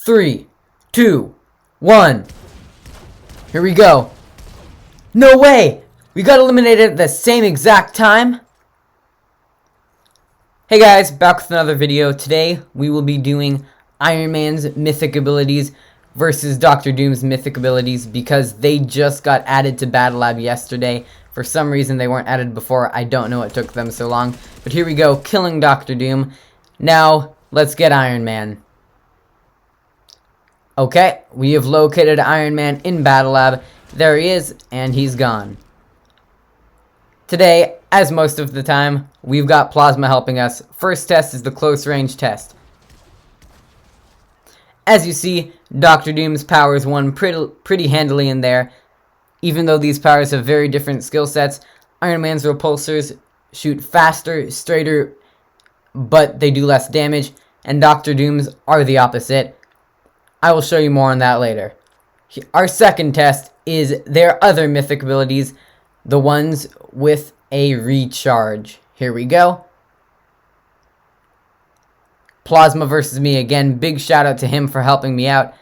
3, 2, 1. Here we go. No way! We got eliminated at the same exact time? Hey guys, back with another video. Today, we will be doing Iron Man's mythic abilities versus Dr. Doom's mythic abilities because they just got added to Battle Lab yesterday. For some reason, they weren't added before. I don't know what took them so long. But here we go, killing Dr. Doom. Now, let's get Iron Man. Okay, we have located Iron Man in Battle Lab. There he is, and he's gone. Today, as most of the time, we've got Plasma helping us. First test is the close range test. As you see, Dr. Doom's powers won pretty handily in there. Even though these powers have very different skill sets, Iron Man's repulsors shoot faster, straighter, but they do less damage, and Dr. Doom's are the opposite. I will show you more on that later. Our second test is their other mythic abilities, the ones with a recharge. Here we go. Plasma versus me again. Big shout out to him for helping me out.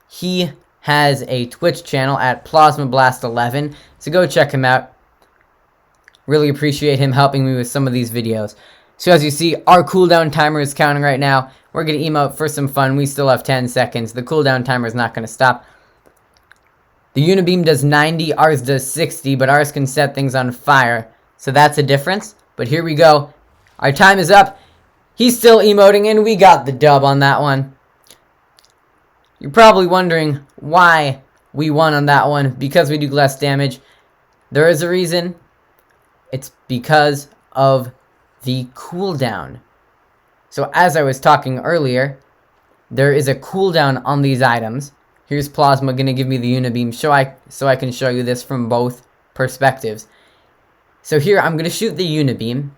He has a Twitch channel at PlasmaBlast11, so go check him out. Really appreciate him helping me with some of these videos. So as you see, our cooldown timer is counting right now. We're going to emote for some fun. We still have 10 seconds. The cooldown timer is not going to stop. The Unibeam does 90, ours does 60, but ours can set things on fire. So that's a difference. But here we go. Our time is up. He's still emoting, and we got the dub on that one. You're probably wondering why we won on that one. Because we do less damage. There is a reason. It's because of the cooldown. So as I was talking earlier, there is a cooldown on these items. Here's Plasma gonna give me the Unibeam so I can show you this from both perspectives. So here I'm gonna shoot the Unibeam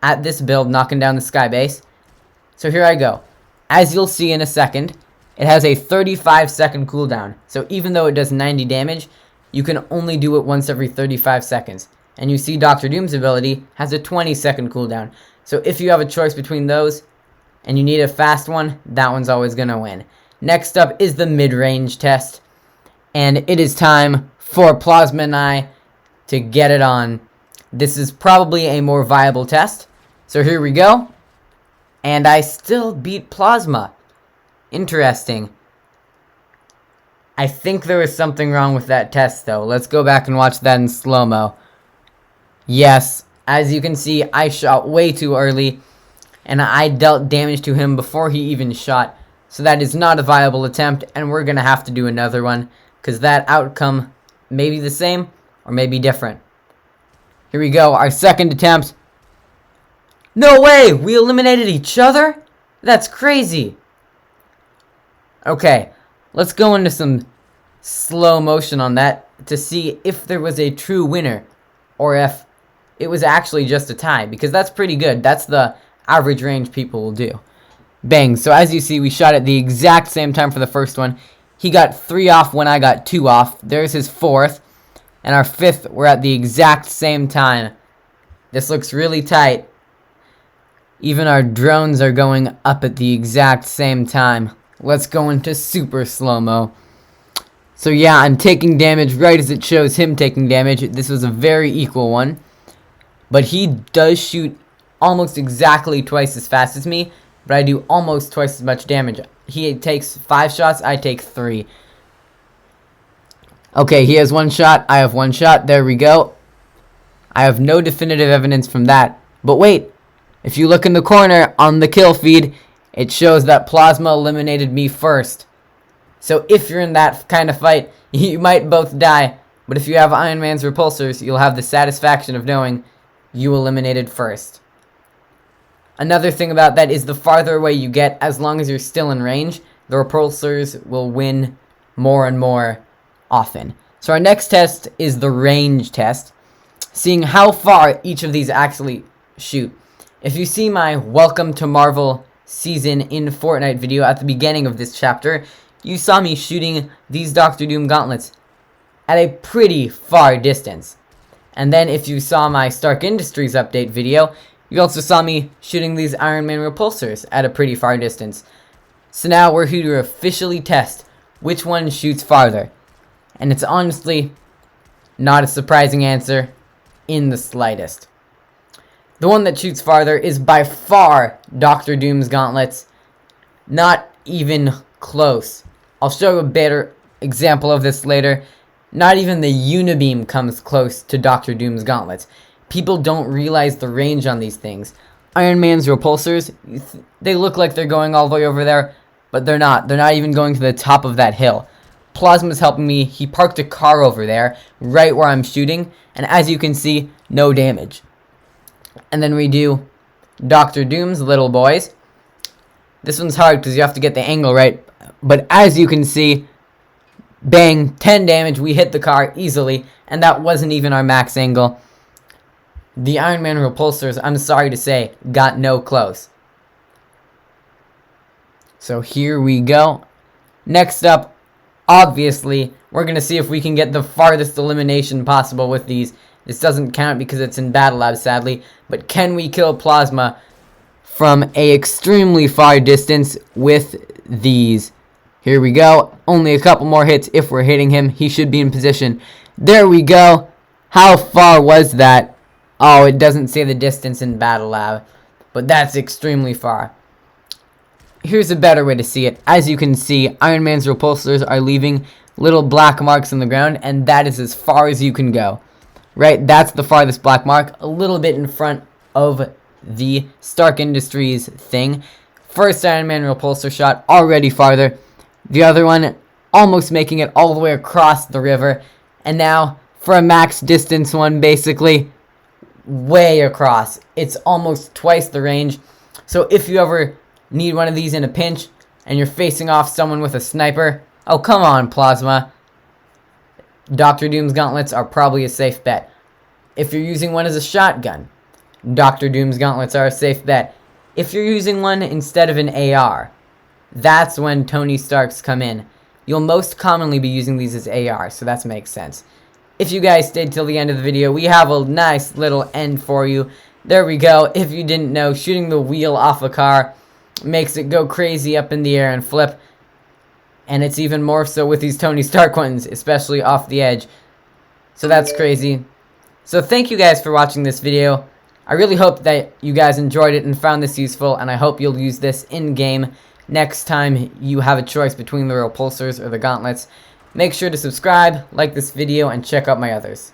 at this build, knocking down the sky base. So here I go. As you'll see in a second, it has a 35-second cooldown. So even though it does 90 damage, you can only do it once every 35 seconds. And you see Dr. Doom's ability has a 20-second cooldown. So if you have a choice between those, and you need a fast one, that one's always gonna win. Next up is the mid-range test. And it is time for Plasma and I to get it on. This is probably a more viable test. So here we go. And I still beat Plasma. Interesting. I think there was something wrong with that test though. Let's go back and watch that in slow-mo. Yes, as you can see, I shot way too early, and I dealt damage to him before he even shot. So that is not a viable attempt, and we're going to have to do another one, because that outcome may be the same, or may be different. Here we go, our second attempt. No way! We eliminated each other? That's crazy! Okay, let's go into some slow motion on that, to see if there was a true winner, or if it was actually just a tie, because that's pretty good. That's the average range people will do. Bang. So as you see, we shot at the exact same time for the first one. He got 3 off when I got 2 off. There's his 4th. And our 5th, we're at the exact same time. This looks really tight. Even our drones are going up at the exact same time. Let's go into super slow-mo. So yeah, I'm taking damage right as it shows him taking damage. This was a very equal one. But he does shoot almost exactly twice as fast as me, but I do almost twice as much damage. He takes 5 shots, I take 3. Okay, he has 1 shot, I have 1 shot, there we go. I have no definitive evidence from that. But wait, if you look in the corner on the kill feed, it shows that Plasma eliminated me first. So if you're in that kind of fight, you might both die. But if you have Iron Man's repulsors, you'll have the satisfaction of knowing you eliminated first. Another thing about that is the farther away you get, as long as you're still in range, the repulsors will win more and more often. So our next test is the range test, seeing how far each of these actually shoot. If you see my Welcome to Marvel Season in Fortnite video at the beginning of this chapter, you saw me shooting these Dr. Doom gauntlets at a pretty far distance. And then if you saw my Stark Industries update video, you also saw me shooting these Iron Man repulsors at a pretty far distance. So now we're here to officially test which one shoots farther. And it's honestly not a surprising answer in the slightest. The one that shoots farther is by far Dr. Doom's Gauntlets. Not even close. I'll show you a better example of this later. Not even the Unibeam comes close to Dr. Doom's Gauntlets. People don't realize the range on these things. Iron Man's Repulsors, they look like they're going all the way over there, but they're not. They're not even going to the top of that hill. Plasma's helping me. He parked a car over there, right where I'm shooting, and as you can see, no damage. And then we do Dr. Doom's little boys. This one's hard because you have to get the angle right, but as you can see, bang, 10 damage. We hit the car easily, and that wasn't even our max angle. The Iron Man Repulsors, I'm sorry to say, got no close. So here we go. Next up, obviously, we're going to see if we can get the farthest elimination possible with these. This doesn't count because it's in Battle Lab, sadly. But can we kill Plasma from a extremely far distance with these? Here we go. Only a couple more hits. If we're hitting him, he should be in position. There we go. How far was that? Oh, it doesn't say the distance in Battle Lab, but that's extremely far. Here's a better way to see it. As you can see, Iron Man's Repulsors are leaving little black marks on the ground, and that is as far as you can go. Right, that's the farthest black mark, a little bit in front of the Stark Industries thing. First Iron Man Repulsor shot, already farther. The other one, almost making it all the way across the river. And now, for a max distance one, basically, way across. It's almost twice the range. So if you ever need one of these in a pinch, and you're facing off someone with a sniper, oh come on, Plasma. Dr. Doom's Gauntlets are probably a safe bet. If you're using one as a shotgun, Dr. Doom's Gauntlets are a safe bet. If you're using one instead of an AR, that's when Tony Stark's come in. You'll most commonly be using these as AR, so that makes sense. If you guys stayed till the end of the video, we have a nice little end for you. There we go. If you didn't know, shooting the wheel off a car makes it go crazy up in the air and flip. And it's even more so with these Tony Stark ones, especially off the edge. So that's crazy. So thank you guys for watching this video. I really hope that you guys enjoyed it and found this useful, and I hope you'll use this in-game next time you have a choice between the Repulsors or the Gauntlets. Make sure to subscribe, like this video, and check out my others.